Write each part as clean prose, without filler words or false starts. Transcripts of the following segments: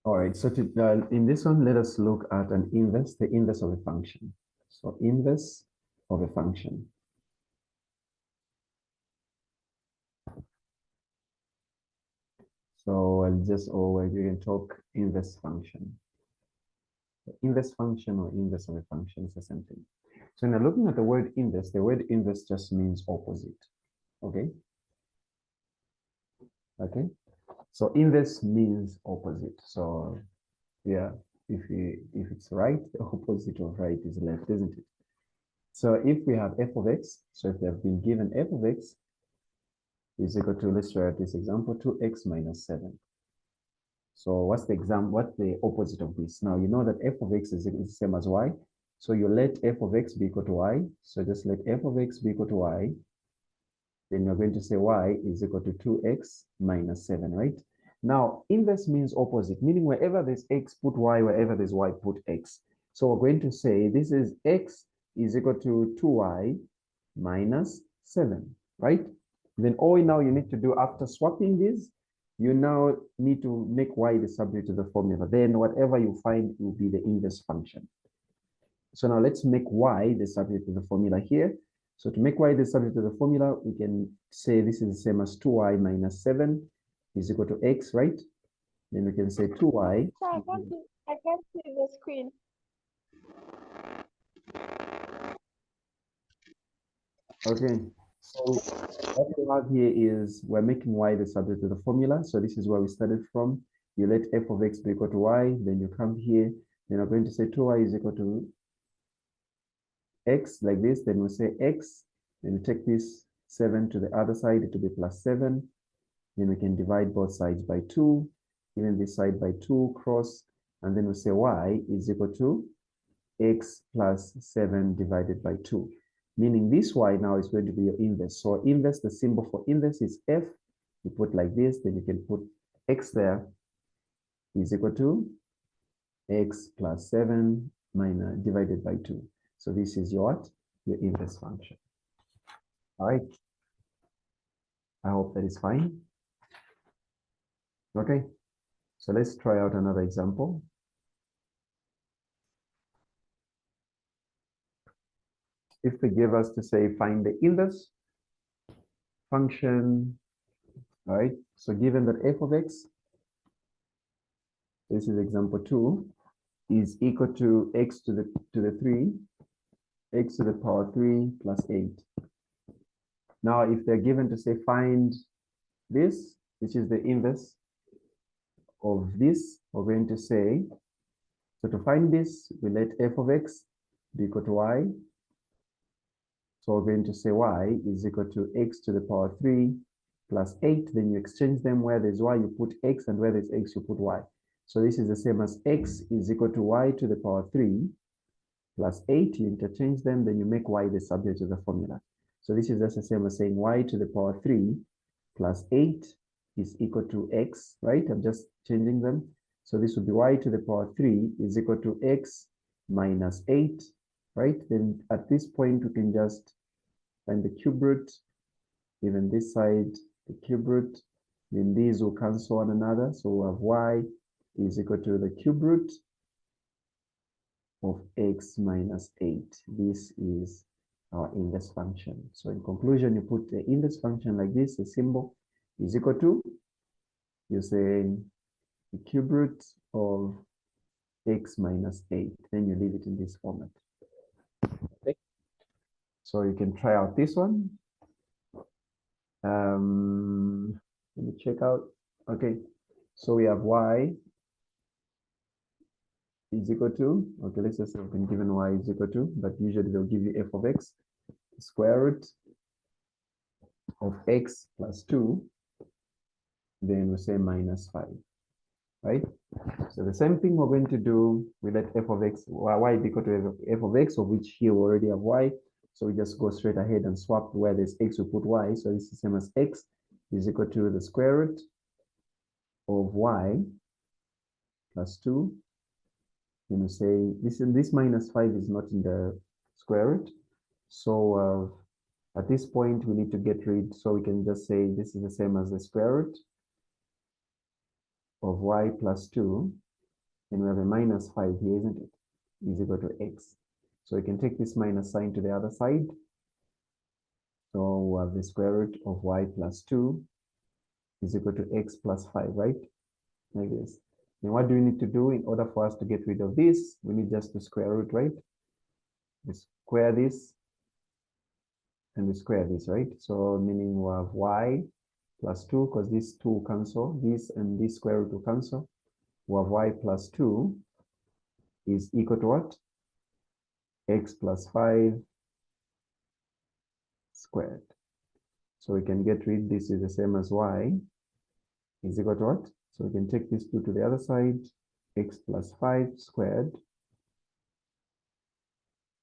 All right, so in this one, let us look at an inverse, the inverse of a function. So inverse of a function. So I'll just, or you can talk inverse function. The inverse function or inverse of a function is the same thing. So now looking at the word inverse just means opposite. Okay. Okay. So inverse means opposite. So yeah, if it's right, the opposite of right is left, isn't it? So if we have f of x, so if we have been given f of x is equal to, let's try this example, 2x minus 7. So what's the opposite of this? Now you know that f of x is the same as y. So you let f of x be equal to y. So just let f of x be equal to y. Then you're going to say y is equal to 2x minus 7, right? Now, inverse means opposite, meaning wherever there's x, put y, wherever there's y, put x. So we're going to say this is x is equal to 2y minus 7, right? Then all now you need to do after swapping this, you now need to make y the subject to the formula. Then whatever you find will be the inverse function. So now let's make y the subject to the formula here. So to make y the subject to the formula, we can say this is the same as 2y minus 7 is equal to x, right? Then we can say 2y. So I can't see the screen. Okay, so what we have here is we're making y the subject to the formula. So this is where we started from. You let f of x be equal to y, then you come here, then we're going to say 2y is equal to x like this, then we say x, then we take this 7 to the other side, it will be plus 7. Then we can divide both sides by 2, even this side by 2, cross, and then we say y is equal to x plus 7 divided by 2. Meaning this y now is going to be your inverse. So inverse, the symbol for inverse is f. You put like this, then you can put x there is equal to x plus 7 minus divided by 2. So this is your what? Your inverse function. All right. I hope that is fine. Okay. So let's try out another example. If they give us to say find the inverse function, all right? So given that f of x, this is example 2, is equal to x to the 3, x to the power 3 plus 8. Now, if they're given to say find this, which is the inverse of this, we're going to say, so to find this, we let f of x be equal to y. So we're going to say y is equal to x to the power 3 plus 8. Then you exchange them. Where there's y, you put x, and where there's x, you put y. So this is the same as x is equal to y to the power 3 plus 8. You interchange them, then you make y the subject of the formula. So this is just the same as saying y to the power 3 plus 8 is equal to x, right? I'm just changing them. So this would be y to the power 3 is equal to x minus 8, right? Then at this point, we can just find the cube root, even this side, the cube root, then these will cancel one another. So we have y is equal to the cube root of x minus 8. This is our inverse function. So in conclusion, you put the inverse function like this, the symbol is equal to, you say the cube root of x minus 8. Then you leave it in this format. Okay. So you can try out this one. Let me check out. Okay, so we have y is equal to, okay, let's just say we've been given y is equal to, but usually they'll give you f of x, square root of x plus 2, then we say minus 5, right? So the same thing we're going to do, we let f of x, y is equal to f of x, of which here we already have y. So we just go straight ahead and swap where there's x, we put y. So this is the same as x is equal to the square root of y plus 2. Then we say this minus 5 is not in the square root. So at this point, we need to get rid. So we can just say this is the same as the square root of y plus 2 and we have a minus 5 here, isn't it? Is equal to x. So we can take this minus sign to the other side. So we have the square root of y plus 2 is equal to x plus 5, right? Like this. Then what do we need to do in order for us to get rid of this? We need just to square root, right? We square this and we square this, right? So meaning we have y plus 2, because these two cancel, this and this square root will cancel. We have y plus 2 is equal to what? X plus 5 squared. So we can get rid, this is the same as y is equal to what? So we can take this 2 to the other side, x plus 5 squared.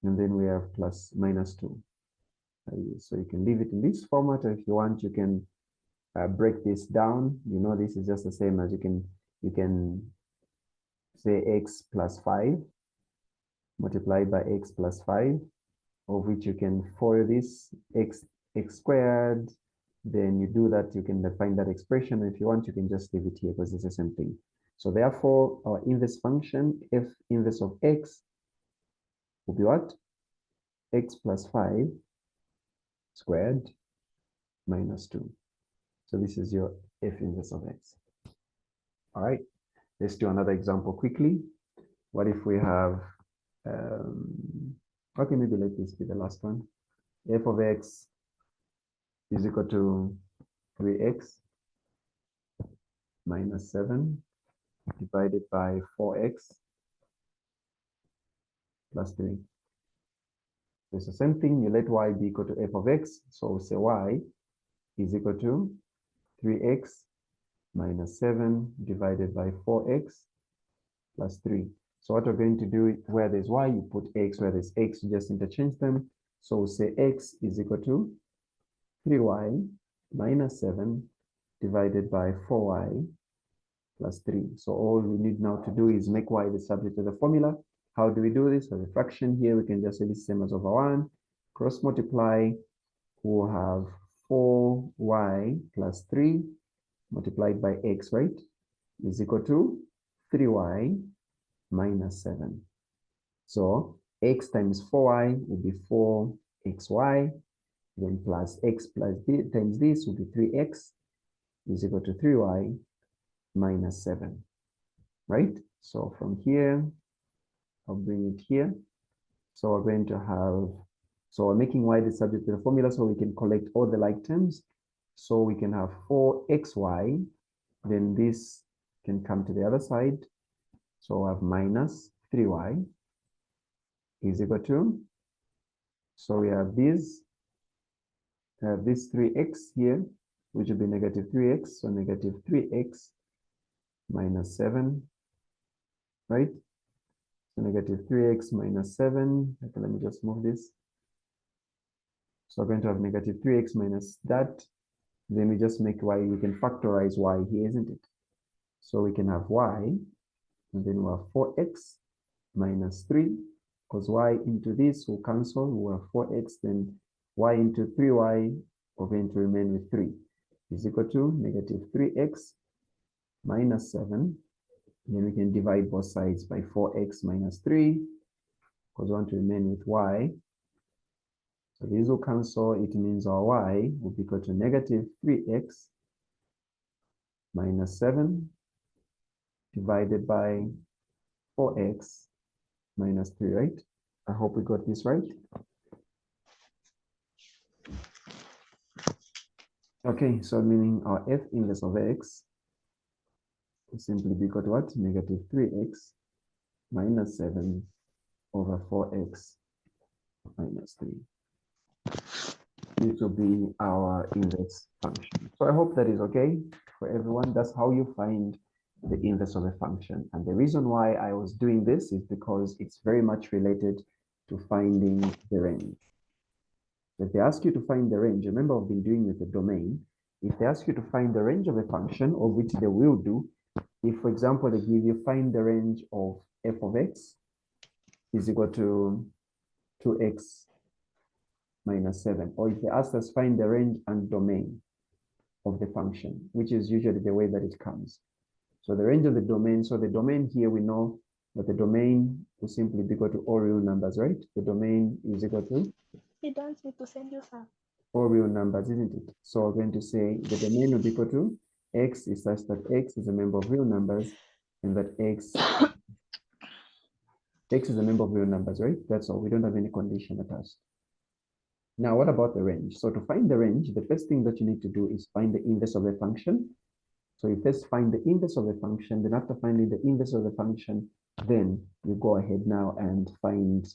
And then we have plus minus 2. So you can leave it in this format, or if you want, you can break this down. You know, this is just the same as you can say x plus 5 multiplied by x plus 5, of which you can FOIL this x squared. Then you do that, you can define that expression. If you want, you can just leave it here because it's the same thing. So therefore, our inverse function, f inverse of x, will be what? X plus 5 squared minus 2. So this is your f inverse of x. All right, let's do another example quickly. What if we have, okay, maybe let this be the last one. F of x is equal to 3x minus 7 divided by 4x plus 3. It's the same thing, you let y be equal to f of x. So say y is equal to 3x minus 7 divided by 4x plus 3. So what we're going to do, where there's y, you put x, where there's x, you just interchange them. So we'll say x is equal to 3y minus 7 divided by 4y plus 3. So all we need now to do is make y the subject of the formula. How do we do this? As a fraction here, we can just say this is same as over 1. Cross multiply, we'll have 4y plus 3 multiplied by x, right? Is equal to 3y minus 7. So x times 4y will be 4xy, then plus x plus b times this will be 3x is equal to 3y minus 7, right? So from here, I'll bring it here. So we're going to have, so we're making y the subject of the formula so we can collect all the like terms. So we can have 4xy, then this can come to the other side. So we have minus 3y is equal to, so we have this 3x here, which will be negative 3x, so negative 3x minus 7, right? So negative 3x minus 7, okay, let me just move this. So we're going to have negative 3x minus that, then we just make y, we can factorize y here, isn't it? So we can have y, and then we'll have 4x minus 3, because y into this will cancel, we'll have 4x, then y into 3y, we're going to remain with 3, is equal to negative 3x minus 7. Then we can divide both sides by 4x minus 3, because we want to remain with y. So these will cancel, it means our y will be equal to negative 3x minus 7 divided by 4x minus 3, right? I hope we got this right. Okay, so meaning our f inverse of x will simply be equal to what? Negative 3x minus 7 over 4x minus 3. This will be our inverse function. So I hope that is okay for everyone. That's how you find the inverse of a function. And the reason why I was doing this is because it's very much related to finding the range. If they ask you to find the range, remember I've been doing with the domain. If they ask you to find the range of a function, of which they will do, if for example they give you find the range of f of x is equal to 2x minus 7, or if they ask us find the range and domain of the function, which is usually the way that it comes. So the range of the domain, so the domain here, we know that the domain will simply be equal to all real numbers, right? The domain is equal to He wants me to send you some. all real numbers, isn't it? So we're going to say the domain will be equal to x is such that x is a member of real numbers and that x is a member of real numbers, right? That's all. We don't have any condition attached. Now, what about the range? So to find the range, the first thing that you need to do is find the inverse of a function. So you first find the inverse of a function, then after finding the inverse of the function, then you go ahead now and find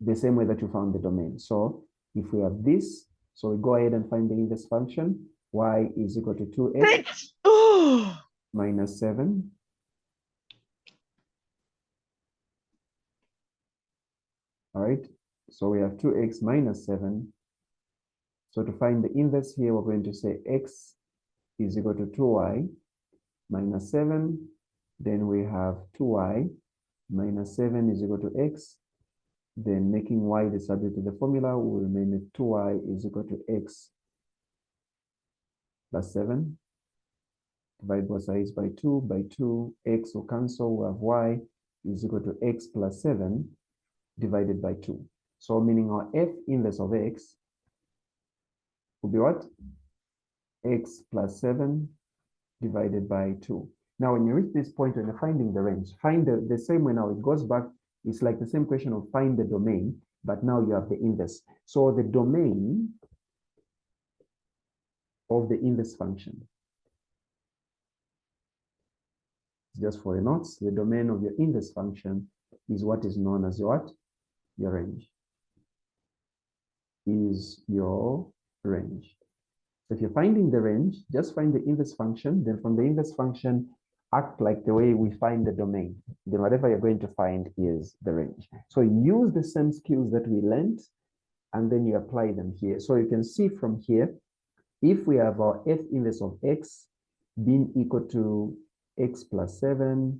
the same way that you found the domain. So if we have this, so we go ahead and find the inverse function, y is equal to 2x minus 7. All right, so we have 2x minus 7. So to find the inverse here, we're going to say x is equal to 2y minus 7. Then we have 2y minus 7 is equal to x. Then making y the subject to the formula will remain with 2y is equal to x plus 7. Divide both sides by 2. By 2, x will cancel. We have y is equal to x plus 7 divided by 2. So meaning our f inverse of x will be what? X plus 7 divided by 2. Now, when you reach this point, when you're finding the range, find the same way now. It goes back. It's like the same question of find the domain, but now you have the inverse. So the domain of the inverse function, just for your notes, the domain of your inverse function is what is known as your what? Your range. Is your range. So if you're finding the range, just find the inverse function. Then from the inverse function, act like the way we find the domain. Then whatever you're going to find is the range. So use the same skills that we learned, and then you apply them here. So you can see from here, if we have our f inverse of x being equal to x plus 7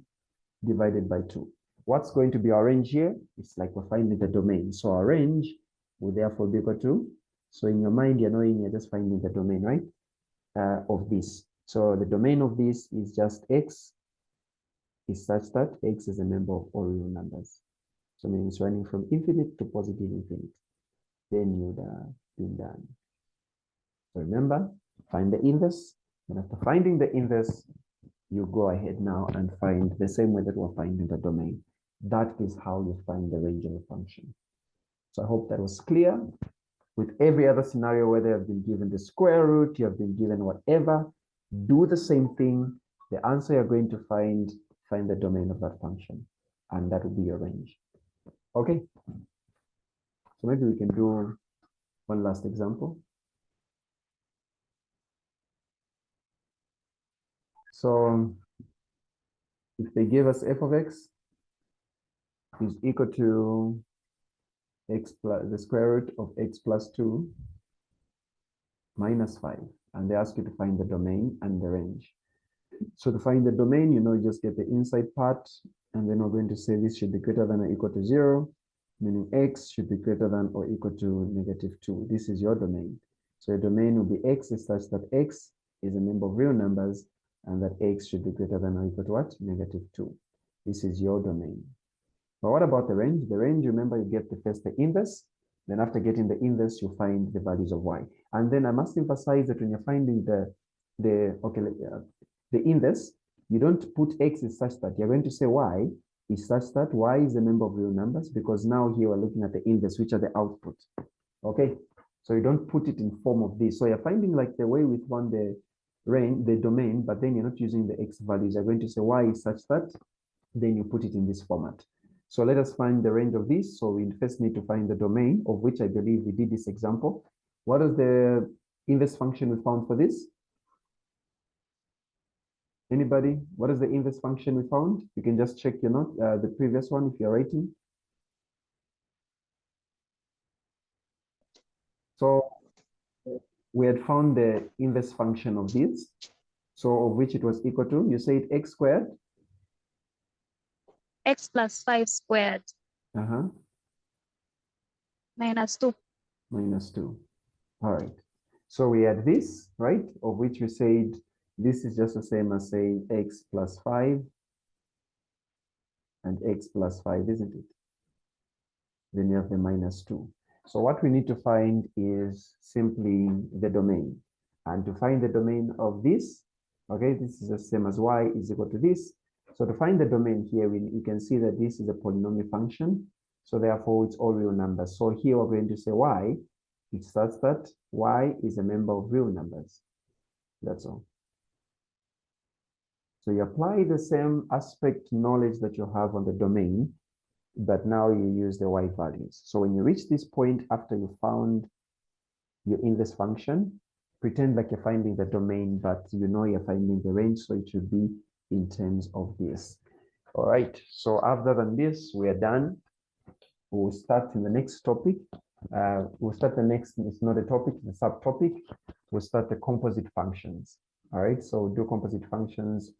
divided by 2. What's going to be our range here? It's like we're finding the domain. So our range will therefore be equal to, so in your mind, you're knowing you're just finding the domain, right? Of this. So the domain of this is just x is such that x is a member of all real numbers. So meaning it's running from infinite to positive infinite. Then you'd been done. So remember, find the inverse. And after finding the inverse, you go ahead now and find the same way that we're finding the domain. That is how you find the range of a function. So I hope that was clear. With every other scenario, whether you've been given the square root, you have been given whatever, do the same thing. The answer you're going to find the domain of that function, and that will be your range. Okay. So maybe we can do one last example. So if they give us f of x is equal to x plus the square root of x plus 2 minus 5, and they ask you to find the domain and the range. So to find the domain, you know, you just get the inside part, and then we're going to say this should be greater than or equal to 0, meaning x should be greater than or equal to -2. This is your domain. So your domain will be x is such that x is a member of real numbers, and that x should be greater than or equal to what? -2. This is your domain. But what about the range? The range, remember, you get the inverse. Then after getting the inverse, you find the values of y. And then I must emphasize that when you're finding the inverse, you don't put x is such that. You're going to say y is such that y is a member of real numbers, because now here we're looking at the inverse, which are the output. Okay, so you don't put it in form of this. So you're finding like the way we found the range, the domain, but then you're not using the x values. You're going to say y is such that, then you put it in this format. So let us find the range of this. So we first need to find the domain, of which I believe we did this example. What is the inverse function we found for this? Anybody? What is the inverse function we found? You can just check your note, the previous one if you're writing. So we had found the inverse function of this. So of which it was equal to, you said x squared? X plus 5 squared. Minus 2. Minus 2. All right. So we had this, right? Of which we said This is just the same as saying x plus 5 and x plus 5, isn't it? Then you have the minus 2. So what we need to find is simply the domain. And to find the domain of this, okay, this is the same as y is equal to this. So to find the domain here, we can see that this is a polynomial function. So therefore, it's all real numbers. So here we're going to say y. It starts that y is a member of real numbers. That's all. So you apply the same aspect knowledge that you have on the domain, but now you use the y values. So when you reach this point after you found your inverse function, pretend like you're finding the domain, but you know you're finding the range, so it should be in terms of this. All right, so other than this, we are done. We'll start in the next topic. We'll start the next, it's not a topic, it's a subtopic. We'll start the composite functions. All right, so we'll do composite functions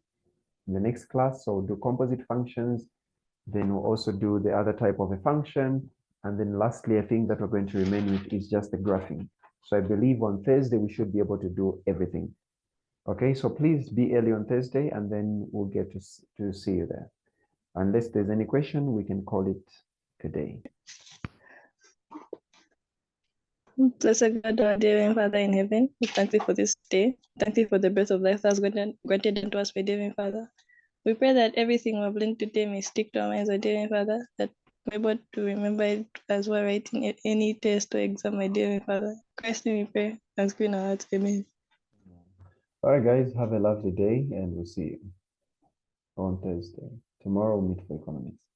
in the next class. So we'll do composite functions, then we'll also do the other type of a function. And then lastly, I think that we're going to remain with is just the graphing. So I believe on Thursday, we should be able to do everything. Okay, so please be early on Thursday and then we'll get to see you there. Unless there's any question, we can call it a day. Blessed God, our dear Heavenly Father in heaven, we thank you for this day. Thank you for the breath of life that's granted unto us by dear Heavenly Father. We pray that everything we've learned today may stick to our minds, our dear Heavenly Father, that we're able to remember it as we're writing any test or exam, my dear Heavenly Father. Christ name we pray, thanksgiving our hearts. Amen. All right, guys, have a lovely day and we'll see you on Thursday. Tomorrow we'll meet for economics.